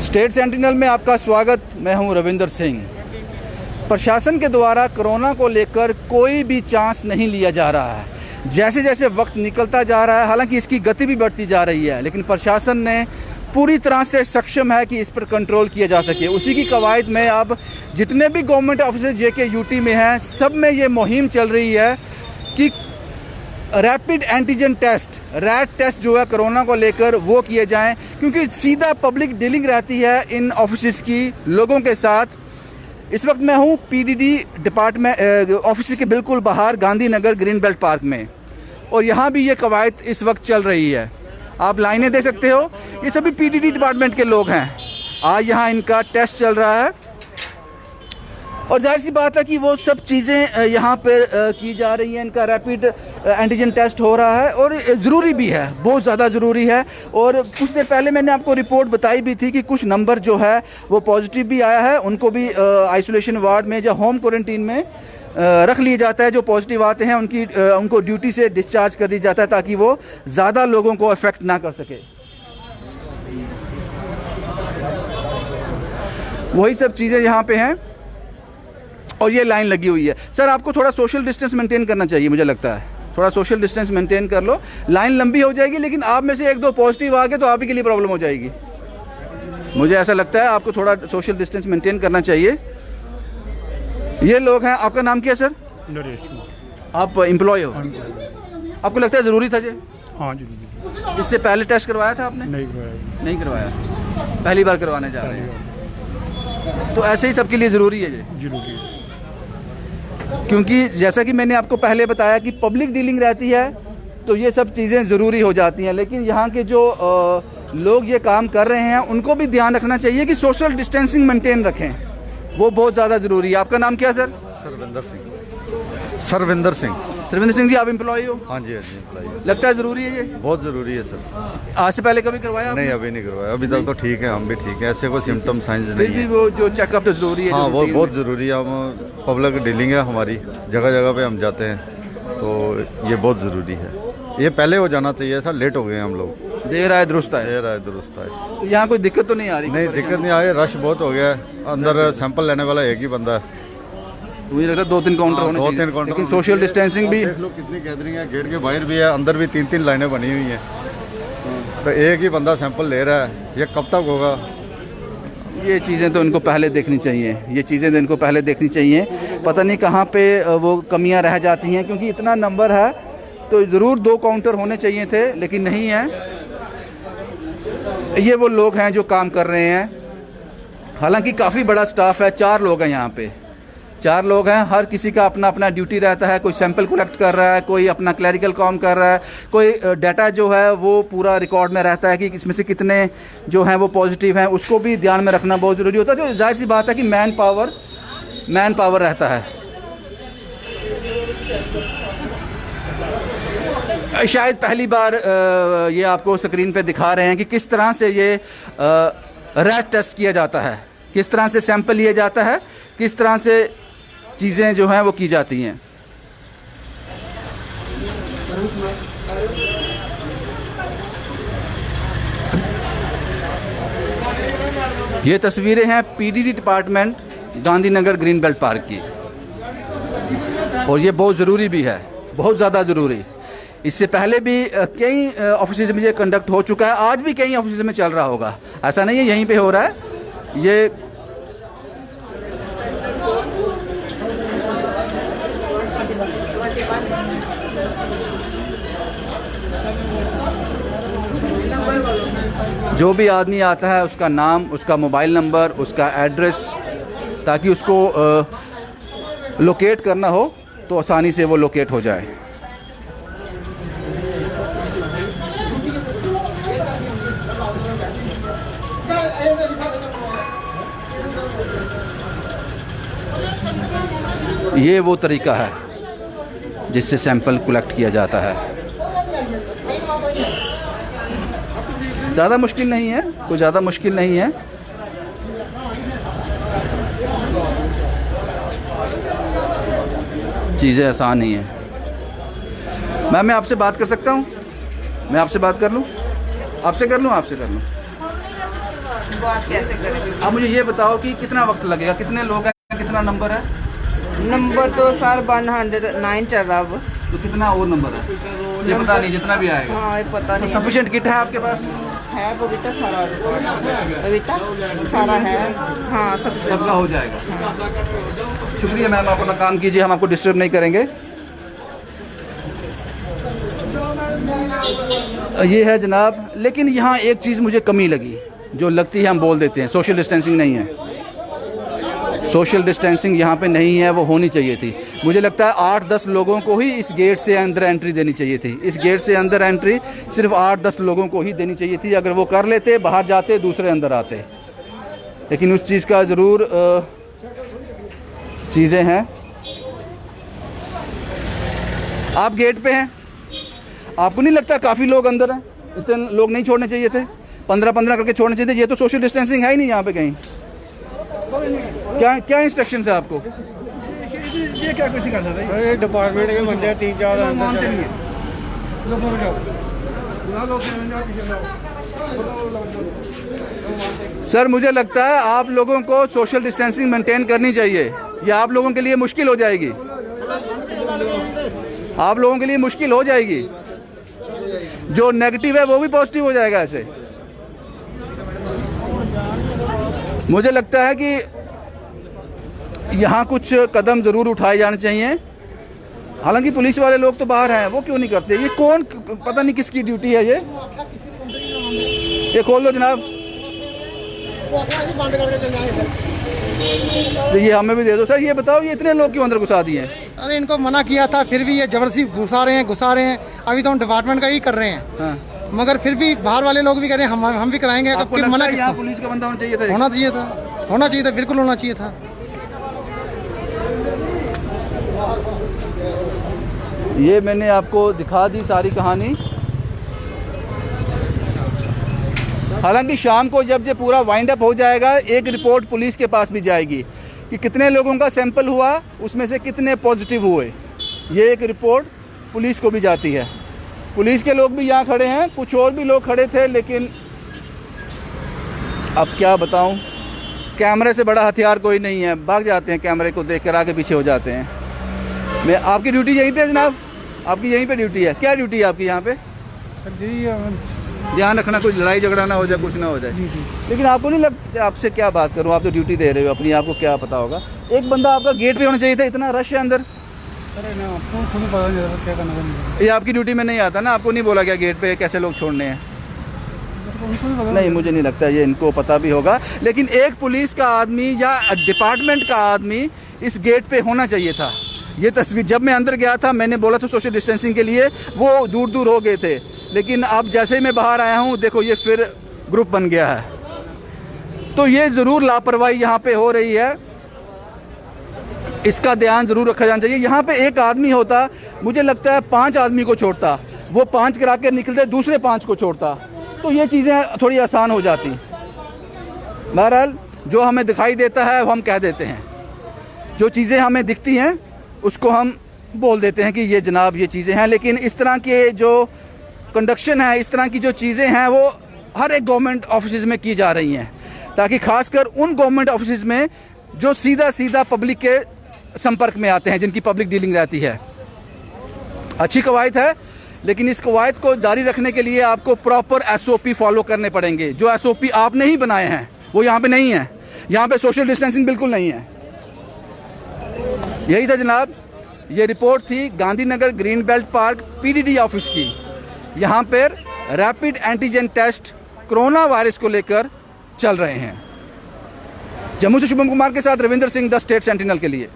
State sentinel में आपका स्वागत। मैं हूं रविंदर सिंह। प्रशासन के द्वारा कोरोना को लेकर कोई भी चांस नहीं लिया जा रहा है। जैसे जैसे वक्त निकलता जा रहा है, हालांकि इसकी गति भी बढ़ती जा रही है, लेकिन प्रशासन ने पूरी तरह से सक्षम है कि इस पर कंट्रोल किया जा सके। उसी की कवायद में अब जितने भी गवर्नमेंट ऑफिसर जेके यूटी में हैं, सब में ये मुहिम चल रही है कि rapid antigen test, rat test जो है कोरोना को लेकर वो किए जाएं, क्योंकि सीधा पब्लिक डीलिंग रहती है इन ऑफिस की लोगों के साथ। इस वक्त मैं हूं पीडीडी डिपार्टमेंट ऑफिस के बिल्कुल बाहर गांधीनगर ग्रीन बेल्ट पार्क में, और यहाँ भी ये कवायद इस वक्त चल रही है। आप लाइनें देख सकते हो, ये सभी पीडीडी डिपार्टमेंट के लोग हैं। आज यहाँ इनका टेस्ट चल रहा है और जाहिर सी बात है कि वो सब चीज़ें यहाँ पर की जा रही हैं। इनका रैपिड एंटीजन टेस्ट हो रहा है और ज़रूरी भी है, बहुत ज़्यादा ज़रूरी है। और कुछ देर पहले मैंने आपको रिपोर्ट बताई भी थी कि कुछ नंबर जो है वो पॉजिटिव भी आया है, उनको भी आइसोलेशन वार्ड में या होम क्वारंटीन में रख लिया जाता है। जो पॉजिटिव आते हैं उनको ड्यूटी से डिस्चार्ज कर दिया जाता है ताकि वो ज़्यादा लोगों को अफेक्ट ना कर सके। वही सब चीज़ें यहाँ पे हैं और ये लाइन लगी हुई है। सर, आपको थोड़ा सोशल डिस्टेंस मेंटेन करना चाहिए, मुझे लगता है थोड़ा सोशल डिस्टेंस मेंटेन कर लो। लाइन लंबी हो जाएगी, लेकिन आप में से एक दो पॉजिटिव आ गए तो आप ही के लिए प्रॉब्लम हो जाएगी। मुझे ऐसा लगता है आपको थोड़ा सोशल डिस्टेंस मेंटेन करना चाहिए। ये लोग हैं। आपका नाम क्या है सर? नरेश। आप एम्प्लॉय हो? आपको लगता है ज़रूरी था जी? हाँ जी। इससे पहले टेस्ट करवाया था आपने? नहीं करवाया, पहली बार करवाने जा रहे हैं। तो ऐसे ही सबके लिए ज़रूरी है जी? जरूरी है, क्योंकि जैसा कि मैंने आपको पहले बताया कि पब्लिक डीलिंग रहती है तो ये सब चीज़ें ज़रूरी हो जाती हैं। लेकिन यहाँ के जो लोग ये काम कर रहे हैं उनको भी ध्यान रखना चाहिए कि सोशल डिस्टेंसिंग मेंटेन रखें, वो बहुत ज़्यादा ज़रूरी है। आपका नाम क्या है सर? सरविंदर सिंह। सरविंदर सिंह जी, आप एम्प्लॉय हो? हाँ जी, हाँ जी, एम्प्लॉय। लगता है ज़रूरी है ये? बहुत ज़रूरी है सर। आज से पहले कभी करवाया आपने? नहीं, अभी नहीं करवाया। अभी तक तो ठीक है, हम भी ठीक है, ऐसे कोई सिम्टम साइंस फिर नहीं भी है। वो जो चेकअप तो ज़रूरी है? हाँ, वो बहुत ज़रूरी है। हम पब्लिक डीलिंग है हमारी, जगह जगह पे हम जाते हैं, तो ये बहुत ज़रूरी है। ये पहले हो जाना चाहिए था, लेट हो गए हम लोग। देर आए दुरुस्त आए। देर आए दुरुस्त आए। तो यहाँ कोई दिक्कत तो नहीं आ रही? नहीं, दिक्कत नहीं आई। रश बहुत हो गया है, अंदर सैंपल लेने वाला एक ही बंदा है। मुझे लगता है 2-3 काउंटर होने चाहिए। 2-3 काउंटर, लेकिन सोशल डिस्टेंसिंग भी देख लो कितनी गैदरिंग है। गेट के बाहर भी है, अंदर भी 3-3 लाइनें बनी हुई हैं। तो एक ही बंदा सैंपल ले रहा है, ये कब तक होगा? ये चीज़ें तो इनको पहले देखनी चाहिए, ये चीज़ें तो इनको पहले देखनी चाहिए। पता नहीं कहाँ पे वो कमियां रह जाती हैं, क्योंकि इतना नंबर है तो ज़रूर 2 काउंटर होने चाहिए थे, लेकिन नहीं है। ये वो लोग हैं जो काम कर रहे हैं। हालांकि काफ़ी बड़ा स्टाफ है, 4 लोग हैं यहाँ पे, 4 लोग हैं। हर किसी का अपना अपना ड्यूटी रहता है। कोई सैंपल कलेक्ट कर रहा है, कोई अपना क्लैरिकल काम कर रहा है, कोई डाटा जो है वो पूरा रिकॉर्ड में रहता है कि इसमें से कितने जो हैं वो पॉजिटिव हैं, उसको भी ध्यान में रखना बहुत ज़रूरी होता है। तो जाहिर सी बात है कि मैन पावर रहता है। शायद पहली बार ये आपको स्क्रीन पे दिखा रहे हैं कि किस तरह से ये रैट टेस्ट किया जाता है, किस तरह से सैंपल लिया जाता है, किस तरह से चीज़ें जो हैं वो की जाती हैं। ये तस्वीरें हैं PDD department Gandhinagar green belt park की, और ये बहुत ज़रूरी भी है, बहुत ज़्यादा ज़रूरी। इससे पहले भी कई ऑफिस में ये कंडक्ट हो चुका है, आज भी कई ऑफिस में चल रहा होगा, ऐसा नहीं है यहीं पे हो रहा है। जो भी आदमी आता है उसका नाम, उसका मोबाइल नंबर, उसका एड्रेस, ताकि उसको लोकेट करना हो तो आसानी से वो लोकेट हो जाए। ये वो तरीका है जिससे सैंपल कलेक्ट किया जाता है। ज़्यादा मुश्किल नहीं है, कोई ज़्यादा मुश्किल नहीं है। चीज़ें आसान ही हैं। मैम, मैं आपसे बात कर सकता हूँ? मैं आपसे बात कर लूँ? आपसे कर लूँ? बात कैसे करें? आप मुझे ये बताओ कि कितना वक्त लगेगा, कितने लोग हैं, कितना नंबर है? नंबर तो सर 109 चल रहा अब। तो कितना और नंबर है ये पता नहीं, जितना भी आएगा। हाँ ये पता तो नहीं सफिशिएंट किट है आपके पास? है बबीता सारा, बबीता सारा है। हाँ सब सबका हो जाएगा। शुक्रिया मैम, आप अपना काम कीजिए, हम आपको डिस्टर्ब नहीं करेंगे। ये है जनाब, लेकिन यहाँ एक चीज़ मुझे कमी लगी, जो लगती है हम बोल देते हैं, सोशल डिस्टेंसिंग नहीं है। सोशल डिस्टेंसिंग यहाँ पे नहीं है, वो होनी चाहिए थी। मुझे लगता है 8-10 लोगों को ही इस गेट से अंदर एंट्री देनी चाहिए थी। इस गेट से अंदर एंट्री सिर्फ 8-10 लोगों को ही देनी चाहिए थी। अगर वो कर लेते, बाहर जाते, दूसरे अंदर आते। लेकिन उस चीज़ का ज़रूर चीज़ें हैं। आप गेट पे हैं, आपको नहीं लगता काफ़ी लोग अंदर हैं? इतने लोग नहीं छोड़ने चाहिए थे, 15-15 करके छोड़ने चाहिए थे। ये तो सोशल डिस्टेंसिंग है ही नहीं यहाँ पे कहीं। क्या इंस्ट्रक्शन है आपको? ये क्या कुछ कर सकते हैं? ये डिपार्टमेंट के बंदे 3-4 मानते नहीं है। सर मुझे लगता है आप लोगों को सोशल डिस्टेंसिंग मेंटेन करनी चाहिए। या आप लोगों के लिए मुश्किल हो जाएगी, आप लोगों के लिए मुश्किल हो जाएगी। जो नेगेटिव है वो भी पॉजिटिव हो जाएगा ऐसे। मुझे लगता है कि यहाँ कुछ कदम ज़रूर उठाए जाने चाहिए। हालांकि पुलिस वाले लोग तो बाहर हैं, वो क्यों नहीं करते? ये कौन, पता नहीं किसकी ड्यूटी है ये खोल दो जनाब, तो ये हमें भी दे दो। सर ये बताओ, ये इतने लोग क्यों अंदर घुसा दिए हैं? अरे इनको मना किया था, फिर भी ये जबरदस्ती घुसा रहे हैं। अभी तो हम डिपार्टमेंट का ही कर रहे हैं। हाँ। मगर फिर भी बाहर वाले लोग भी कह रहे हैं हम भी कराएंगे। आपको लगता है यहाँ पुलिस का बंदा होना चाहिए था? होना चाहिए था, बिल्कुल होना चाहिए था। ये मैंने आपको दिखा दी सारी कहानी। हालांकि शाम को जब ये पूरा वाइंड अप हो जाएगा, एक रिपोर्ट पुलिस के पास भी जाएगी कि कितने लोगों का सैंपल हुआ, उसमें से कितने पॉजिटिव हुए। ये एक रिपोर्ट पुलिस को भी जाती है। पुलिस के लोग भी यहाँ खड़े हैं, कुछ और भी लोग खड़े थे, लेकिन अब क्या बताऊँ, कैमरे से बड़ा हथियार कोई नहीं है। भाग जाते हैं, कैमरे को देखकर आगे पीछे हो जाते हैं। मैं आपकी ड्यूटी यहीं पे है जनाब, आपकी यहीं पे ड्यूटी है। क्या ड्यूटी है आपकी यहाँ पे? ध्यान रखना, कोई लड़ाई झगड़ा ना हो जाए, कुछ ना हो जाए। लेकिन आपको नहीं लगता, आपसे क्या बात करूँ, आप तो ड्यूटी दे रहे हो अपनी, आपको क्या पता होगा। एक बंदा आपका गेट पे होना चाहिए था, इतना रश है अंदर। ये आपकी ड्यूटी में नहीं आता ना, आपको नहीं बोला गया गेट पे कैसे लोग छोड़ने हैं? नहीं, मुझे नहीं लगता ये इनको पता भी होगा। लेकिन एक पुलिस का आदमी या डिपार्टमेंट का आदमी इस गेट पे होना चाहिए था। ये तस्वीर जब मैं अंदर गया था, मैंने बोला था सोशल डिस्टेंसिंग के लिए, वो दूर दूर हो गए थे। लेकिन अब जैसे ही मैं बाहर आया हूँ, देखो ये फिर ग्रुप बन गया है। तो ये ज़रूर लापरवाही यहाँ पे हो रही है, इसका ध्यान ज़रूर रखा जाना चाहिए। यहाँ पे एक आदमी होता, मुझे लगता है 5 आदमी को छोड़ता, वो 5 करा के निकलते, दूसरे 5 को छोड़ता, तो ये चीज़ें थोड़ी आसान हो जाती। बहरहाल जो हमें दिखाई देता है वो हम कह देते हैं, जो चीज़ें हमें दिखती हैं उसको हम बोल देते हैं कि ये जनाब ये चीज़ें हैं। लेकिन इस तरह के जो कंडक्शन है, इस तरह की जो चीज़ें हैं, वो हर एक गवर्नमेंट ऑफिस में की जा रही हैं, ताकि खासकर उन गवर्नमेंट ऑफिस में जो सीधा पब्लिक के संपर्क में आते हैं, जिनकी पब्लिक डीलिंग रहती है। अच्छी कवायद है, लेकिन इस कवायद को जारी रखने के लिए आपको प्रॉपर SOP फॉलो करने पड़ेंगे। जो SOP आपने ही बनाए हैं वो यहाँ पे नहीं है। यहाँ पे सोशल डिस्टेंसिंग बिल्कुल नहीं है। यही था जनाब, ये रिपोर्ट थी Gandhinagar green belt park PDD office की। यहाँ पर rapid antigen test corona virus को लेकर चल रहे हैं। जम्मू से शुभम कुमार के साथ Ravinder Singh, the state sentinel के लिए।